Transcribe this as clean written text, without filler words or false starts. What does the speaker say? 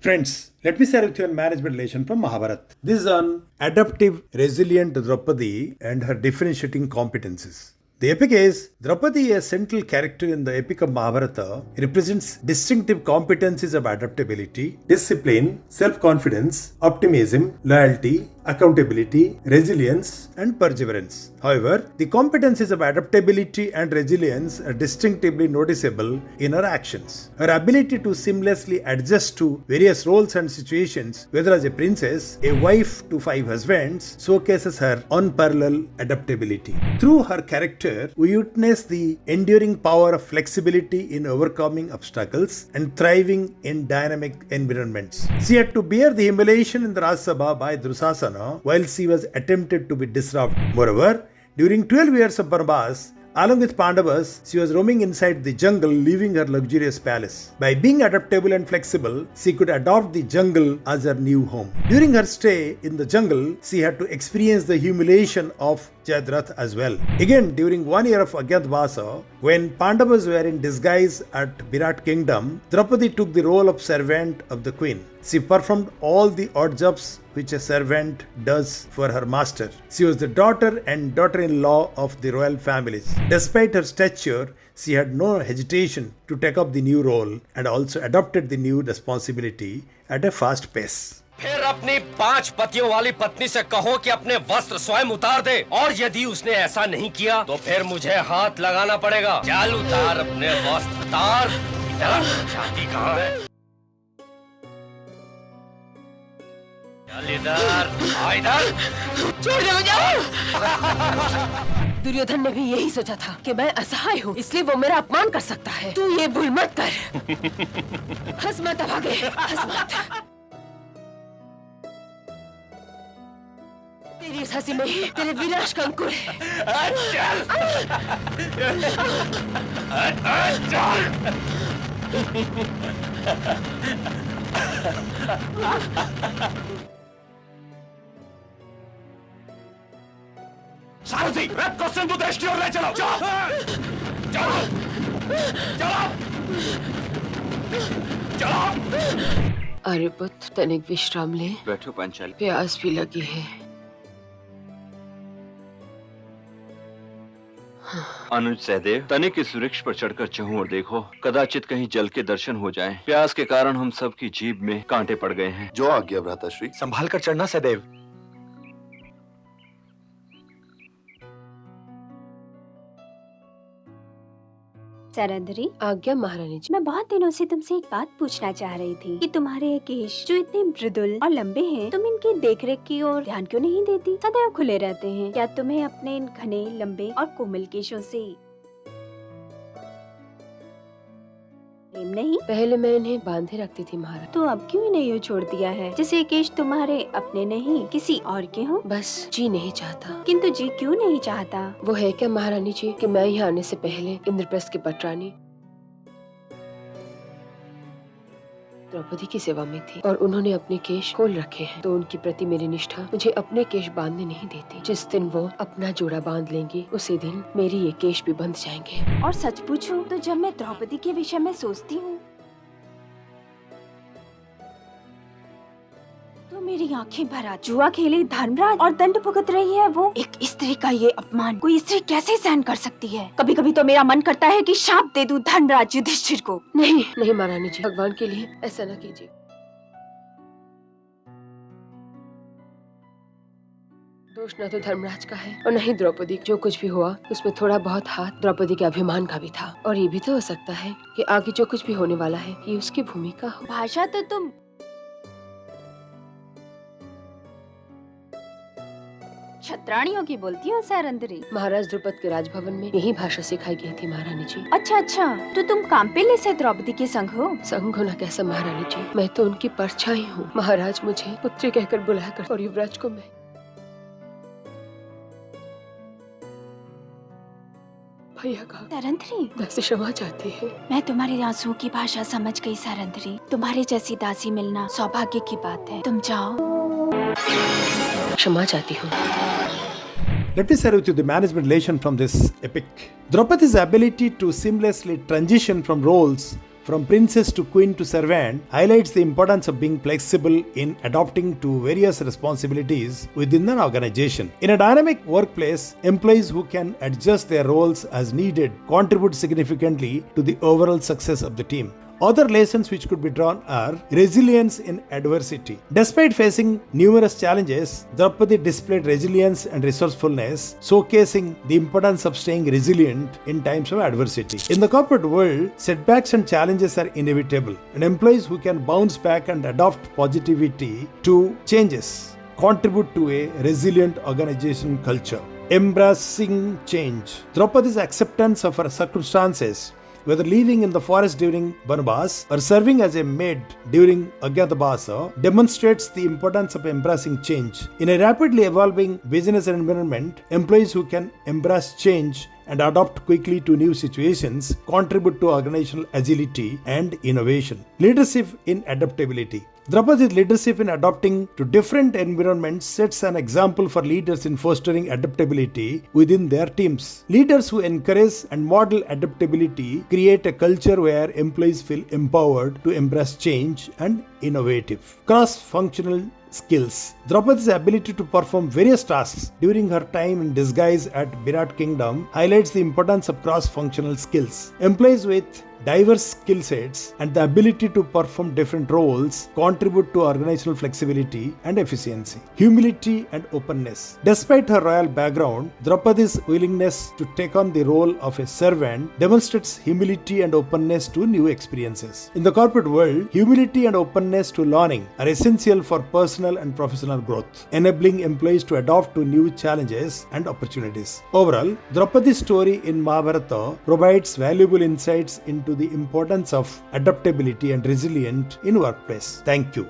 Friends, let me share with you a management lesson from Mahabharata. This is on adaptive, resilient Draupadi and her differentiating competencies. The epic is Draupadi, a central character in the epic of Mahabharata, represents distinctive competencies of adaptability, discipline, self-confidence, optimism, loyalty, accountability, resilience, and perseverance. However, the competencies of adaptability and resilience are distinctively noticeable in her actions. Her ability to seamlessly adjust to various roles and situations, whether as a princess, a wife to 5 husbands, showcases her unparalleled adaptability. Through her character, we witness the enduring power of flexibility in overcoming obstacles and thriving in dynamic environments. She had to bear the humiliation in the Rajya Sabha by Drusasana while she was attempted to be disrupted. Moreover, during 12 years of Banvas, along with Pandavas, she was roaming inside the jungle, leaving her luxurious palace. By being adaptable and flexible, she could adopt the jungle as her new home. During her stay in the jungle, she had to experience the humiliation of Jayadratha as well. Again, during 1 year of Agyatavasa, when Pandavas were in disguise at Virat kingdom, Draupadi took the role of servant of the queen. She performed all the odd jobs which a servant does for her master. She was the daughter and daughter-in-law of the royal families. Despite her stature, she had no hesitation to take up the new role and also adopted the new responsibility at a fast pace. फिर अपनी 5 पतियों वाली पत्नी से कहो कि अपने वस्त्र स्वयं उतार दे, और यदि उसने ऐसा नहीं किया तो फिर मुझे हाथ लगाना पड़ेगा। चल उतार अपने वस्त्र, उतार। इधर जाती कहाँ है? चल इधर, आ इधर। छोड़ दे मुझे। दुर्योधन ने भी यही सोचा था कि मैं असहाय हूँ, इसलिए वो मेरा अपमान कर सकता है। तू ये भूल मत कर। हंस मत अभागे, हंस मत। तेरी इस हंसी में ही तेरे विनाश का अंकुर है। सारथी, रथ को सिंधु देश की ओर ले चलो। चलो, चलो, चलो। आर्यपुत्र, तनिक विश्राम ले। बैठो पांचाली। प्यास भी लगी है। अनुज सहदेव, तनिक इस वृक्ष पर चढ़कर चहूं और देखो, कदाचित कहीं जल के दर्शन हो जाएं। प्यास के कारण हम सब की जीभ में कांटे पड़ गए हैं। जो आज्ञा भ्राताश्री। संभाल कर चढ़ना सहदेव। सरंदरी, आज्ञा महारानी जी। मैं बहुत दिनों से तुमसे एक बात पूछना चाह रही थी कि तुम्हारे ये केश जो इतने मृदुल और लंबे हैं, तुम इनकी देखरेख की ओर ध्यान क्यों नहीं देती? सदैव खुले रहते हैं। क्या तुम्हें अपने इन घने, लंबे और कोमल केशों से प्रेम नहीं? पहले मैं इन्हें बांधे रखती थी महाराज। तो अब क्यों इन्हें यूँ छोड़ दिया है, जैसे ये केश तुम्हारे अपने नहीं किसी और के हों? बस जी नहीं चाहता। किंतु जी क्यों नहीं चाहता? वो है क्या महारानी जी कि मैं यहाँ आने से पहले इंद्रप्रस्थ की पटरानी द्रौपदी की सेवा में थी और उन्होंने अपने केश खोल रखे हैं, तो उनके प्रति मेरी निष्ठा मुझे अपने केश बांधने नहीं देती। जिस दिन वो अपना जोड़ा बांध लेंगी, उसी दिन मेरी ये केश भी बंध जाएंगे। और सच पूछूं तो जब मैं द्रौपदी के विषय में सोचती हूँ तो मेरी आंखें भर आती। जुआ खेले धर्मराज और दंड भुगत रही है वो। एक स्त्री का ये अपमान कोई स्त्री कैसे सहन कर सकती है? कभी कभी तो मेरा मन करता है कि शाप दे दूं धर्मराज युधिष्ठिर को। नहीं नहीं महारानी जी, भगवान के लिए ऐसा न कीजिए। दोष न तो धर्मराज का है और न ही द्रौपदी। जो कुछ भी हुआ उसमें थोड़ा बहुत हाथ द्रौपदी के अभिमान का भी था, और ये भी तो हो सकता है कि आगे जो कुछ भी होने वाला है ये उसकी भूमिका हो। भाषा तो तुम क्षत्राणियों की बोलती हो सरंदरी। महाराज द्रुपद के राजभवन में यही भाषा सिखाई गई थी महारानी जी। अच्छा अच्छा, तो तुम कांपेले से द्रौपदी के संग हो? संग होना कैसा महारानी जी, मैं तो उनकी परछाई हूँ। महाराज मुझे पुत्री कहकर बुलाया कर और युवराज को मैं। भैया का सरंदरी, दासी क्षमा चाहती है। मैं तुम्हारे आंसुओं की भाषा समझ गई सरंदरी। तुम्हारे जैसी दासी मिलना सौभाग्य की बात है। तुम जाओ। क्षमा चाहती हूँ। Let me share with you the management lesson from this epic. Draupadi's ability to seamlessly transition from roles from princess to queen to servant, highlights the importance of being flexible in adapting to various responsibilities within an organization. In a dynamic workplace, employees who can adjust their roles as needed contribute significantly to the overall success of the team. Other lessons which could be drawn are resilience in adversity. Despite facing numerous challenges, Draupadi displayed resilience and resourcefulness, showcasing the importance of staying resilient in times of adversity. In the corporate world, setbacks and challenges are inevitable, and employees who can bounce back and adopt positivity to changes contribute to a resilient organization culture. Embracing change. Draupadi's acceptance of her circumstances, whether living in the forest during Vanvas or serving as a maid during Agyatavasa, demonstrates the importance of embracing change. In a rapidly evolving business environment, employees who can embrace change and adapt quickly to new situations contribute to organizational agility and innovation. Leadership in adaptability. Draupadi's leadership in adapting to different environments sets an example for leaders in fostering adaptability within their teams. Leaders who encourage and model adaptability create a culture where employees feel empowered to embrace change and innovative. Cross-functional skills. Draupadi's ability to perform various tasks during her time in disguise at Virat Kingdom highlights the importance of cross-functional skills. Employees with diverse skill sets and the ability to perform different roles contribute to organizational flexibility and efficiency. Humility and openness. Despite her royal background, Draupadi's willingness to take on the role of a servant demonstrates humility and openness to new experiences. In the corporate world, humility and openness to learning are essential for personal and professional growth, enabling employees to adapt to new challenges and opportunities. Overall, Draupadi's story in Mahabharata provides valuable insights into the importance of adaptability and resilience in workplace. Thank you.